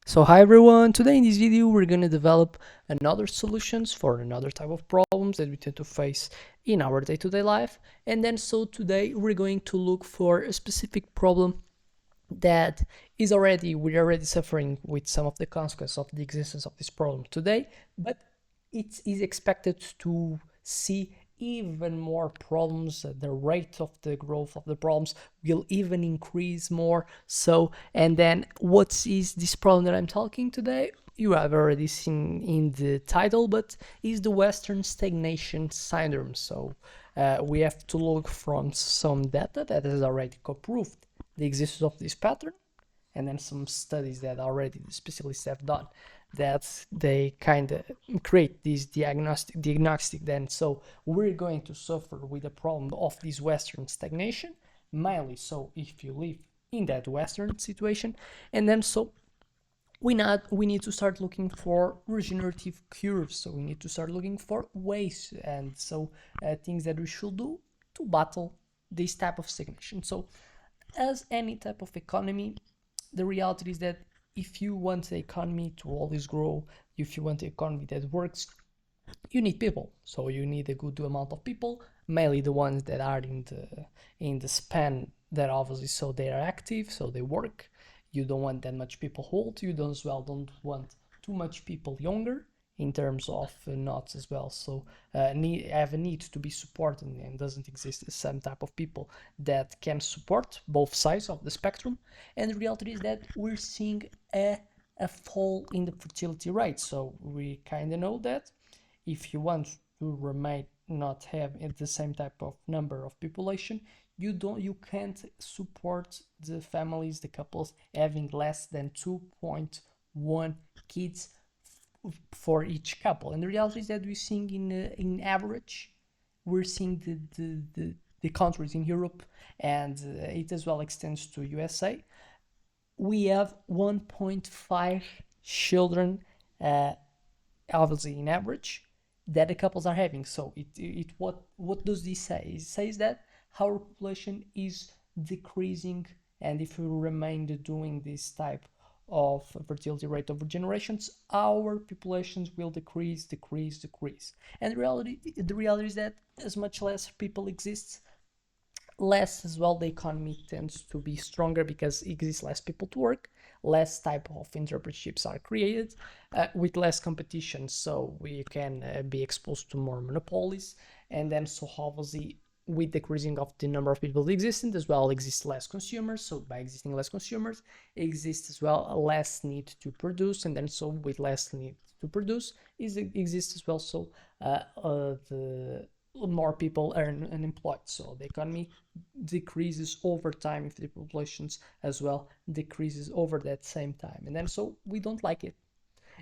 So hi everyone, today in this video we're going to develop another solutions for another type of problems that we tend to face in our day-to-day life. And then so today we're going to look for a specific problem that we're already suffering with some of the consequences of the existence of this problem today, but it is expected to see even more problems. The rate of the growth of the problems will even increase more. So, and then what is this problem that I'm talking today? You have already seen in the title, but is the Western stagnation syndrome. So we have to look from some data that has already proved the existence of this pattern, and then some studies that already the specialists have done that they kind of create this diagnostic then. So we're going to suffer with the problem of this Western stagnation, mainly so if you live in that Western situation. And then so we need to start looking for regenerative cures. So we need to start looking for ways, and so things that we should do to battle this type of stagnation. So as any type of economy, the reality is that if you want the economy to always grow, if you want the economy that works, you need people. So you need a good amount of people, mainly the ones that are in the span that obviously so they are active, so they work. You don't want that much people old. You don't want too much people younger in terms of not as well. So have a need to be supported, and doesn't exist some type of people that can support both sides of the spectrum. And the reality is that we're seeing a fall in the fertility rate. So we kind of know that if you want to remain not have the same type of number of population, you can't support the families, the couples having less than 2.1 kids for each couple. And the reality is that we're seeing in average, we're seeing the countries in Europe, and it as well extends to USA. We have 1.5 children, obviously in average, that the couples are having. So what does this say? It says that our population is decreasing, and if we remain doing this type of fertility rate over generations, our populations will decrease. And the reality is that as much less people exist, less as well the economy tends to be stronger, because exists less people to work, less type of entrepreneurships are created, with less competition, so we can be exposed to more monopolies. And then so obviously with decreasing of the number of people existing as well, exists less consumers. So by existing less consumers, exists as well a less need to produce, and then so with less need to produce exists as well so the more people are unemployed. So the economy decreases over time if the populations as well decreases over that same time. And then so we don't like it.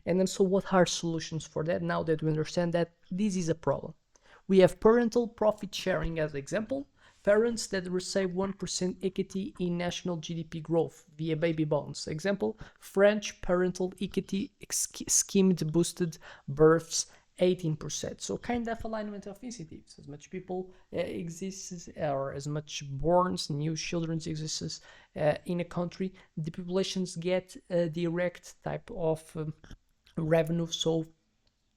And then so what are solutions for that now that we understand that this is a problem? We have parental profit sharing as example. Parents that receive 1% equity in national GDP growth via baby bonds. Example, French parental equity scheme boosted births 18%. So kind of alignment of incentives. As much people exists, or as much borns, new children exists in a country, the populations get a direct type of revenue. So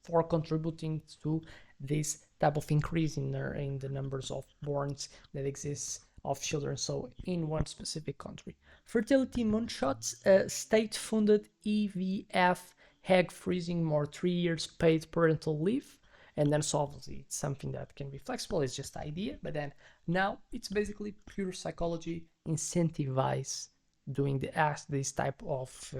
for contributing to this type of increase in the numbers of borns that exists of children, so in one specific country. Fertility moonshots, state-funded EVF egg freezing, more 3 years paid parental leave. And then so obviously it's something that can be flexible, it's just idea, but then now it's basically pure psychology, incentivize doing this type of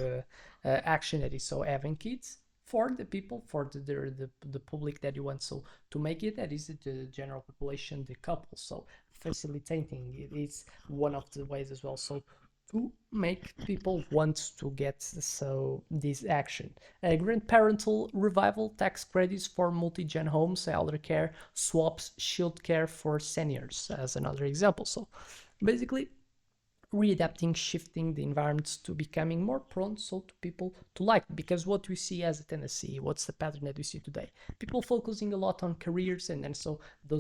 action, that is so having kids for the people, for the public that you want so to make it, that is the general population, the couple. So facilitating it is one of the ways as well so to make people want to get so this action. Grandparental revival, tax credits for multi-gen homes, elder care, swaps, shield care for seniors as another example. So basically readapting, shifting the environments to becoming more prone so to people to like. Because what we see as a tendency, what's the pattern that we see today? People focusing a lot on careers, and then so they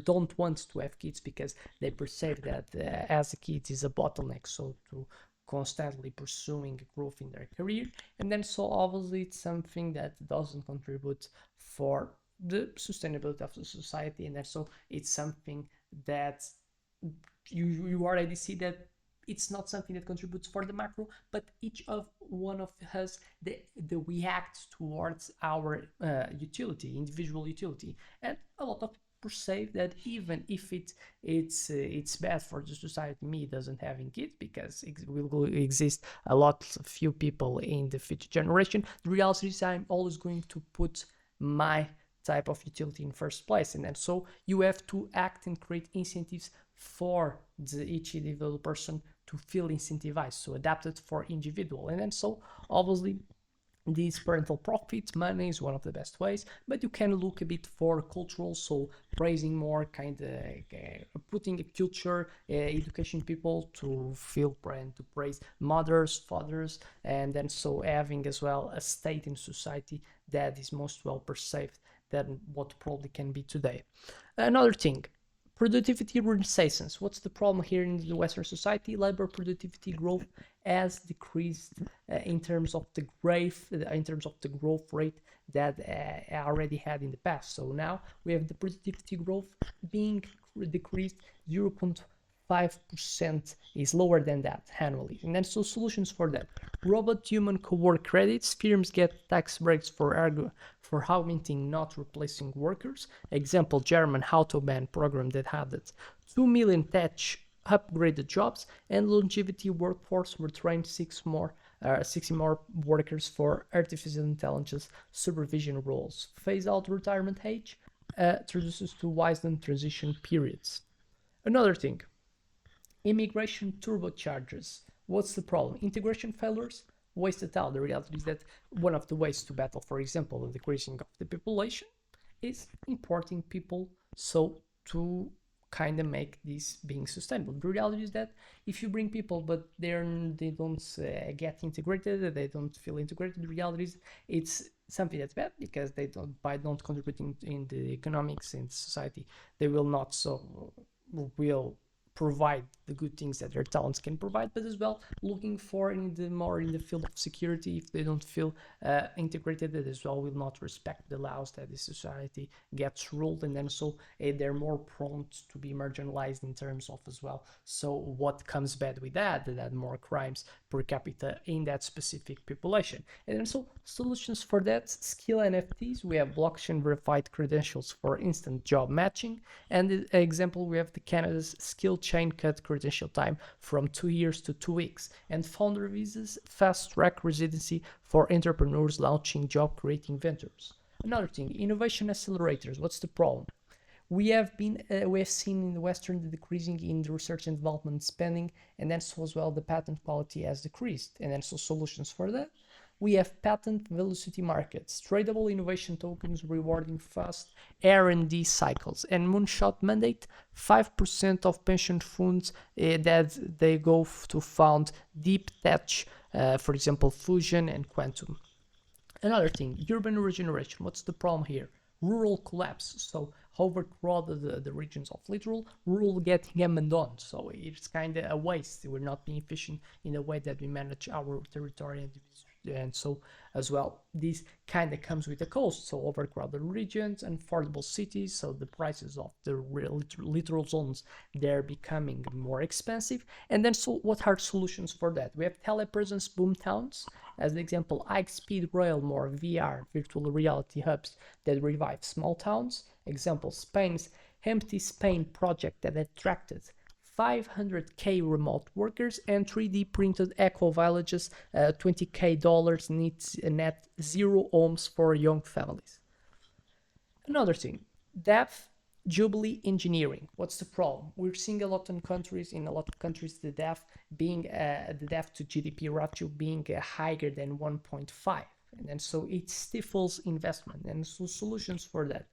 don't want to have kids because they perceive that as a kid is a bottleneck. So to constantly pursuing growth in their career. And then so obviously it's something that doesn't contribute for the sustainability of the society. And then so it's something that you already see that it's not something that contributes for the macro, but each of one of us the react towards our individual utility. And a lot of people say that even if it's bad for the society, me doesn't having it because it will exist a lot of few people in the future generation. The reality is I'm always going to put my type of utility in first place, and then so you have to act and create incentives for each individual person to feel incentivized, so adapted for individual. And then so obviously these parental profits money is one of the best ways, but you can look a bit for cultural, so praising more kind of putting a culture education people to feel and to praise mothers, fathers, and then so having as well a state in society that is most well perceived than what probably can be today. Another thing, productivity renaissance. What's the problem here in the Western society? Labor productivity growth has decreased in terms of the growth rate that already had in the past. So now we have the productivity growth being decreased 0.5% is lower than that annually. And then so solutions for that: robot human co-work credits. Firms get tax breaks for augmenting, not replacing workers. Example: German Autobahn program that had 2 million tech upgraded jobs, and longevity workforce were trained 60 more workers for artificial intelligence supervision roles. Phase out retirement age introduces to widen transition periods. Another thing, immigration turbochargers. What's the problem? Integration failures, wasted talent. The reality is that one of the ways to battle, for example, the decreasing of the population is importing people, so to kind of make this being sustainable. The reality is that if you bring people but they don't get integrated, they don't feel integrated, the reality is it's something that's bad because they don't, by not contributing in the economics in society, they will not so will provide the good things that their talents can provide, but as well looking for in the more in the field of security. If they don't feel integrated, they as well will not respect the laws that the society gets ruled, and then so they're more prone to be marginalized in terms of as well. So what comes bad with that more crimes per capita in that specific population. And then so solutions for that: skill NFTs. We have blockchain verified credentials for instant job matching, and the example we have the Canada's skill chain cut credential time from 2 years to 2 weeks, and founder visas fast track residency for entrepreneurs launching job creating ventures. Another thing, innovation accelerators. What's the problem? We have seen in the Western the decreasing in the research and development spending, and then so as well the patent quality has decreased. And then so solutions for that: we have patent velocity markets, tradable innovation tokens rewarding fast R&D cycles, and moonshot mandate 5% of pension funds that they go to fund deep tech, for example, fusion and quantum. Another thing, urban regeneration. What's the problem here? Rural collapse. So overcrowded the regions of littoral, rural getting abandoned. So it's kind of a waste. We're not being efficient in the way that we manage our territory, and so as well this kind of comes with a cost. So overcrowded regions, affordable cities, so the prices of the littoral zones, they're becoming more expensive. And then so what are solutions for that? We have telepresence boom towns as an example, high speed rail, more VR virtual reality hubs that revive small towns. Example, Spain's Empty Spain project that attracted 500k remote workers, and 3D printed eco villages, $20k needs net zero homes for young families. Another thing, deaf jubilee engineering. What's the problem? We're seeing a lot of countries the deaf to GDP ratio being higher than 1.5, and then so it stifles investment. And so solutions for that: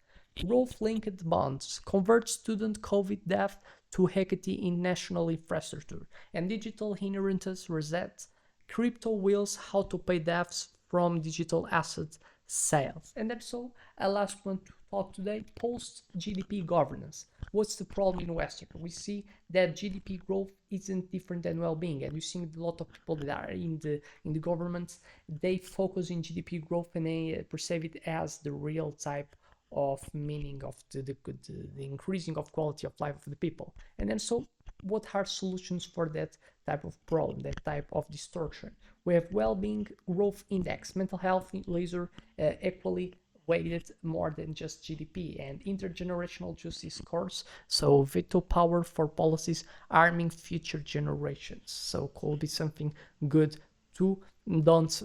growth linked bonds, convert student COVID debt to equity in national infrastructure, and digital inheritance reset, crypto wheels, how to pay debts from digital asset sales. And then so a last one to talk today: post GDP governance. what's the problem in Western? We see that GDP growth isn't different than well-being, and we've seen a lot of people that are in the governments, they focus in GDP growth and they perceive it as the real type of meaning of the increasing of quality of life of the people. And then so what are solutions for that type of problem, that type of distortion? We have well-being growth index, mental health laser equally weighted more than just GDP, and intergenerational justice scores, so veto power for policies harming future generations. So could be something good to don't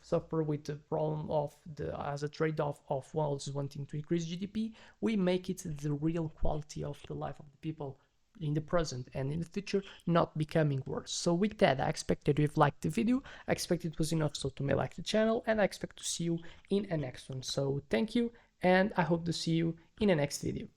suffer with the problem of the as a trade-off of walls wanting to increase GDP. We make it the real quality of the life of the people in the present and in the future not becoming worse. So with that, I expect that you've liked the video. I expect it was enough so to may like the channel, and I expect to see you in a next one. So thank you, and I hope to see you in the next video.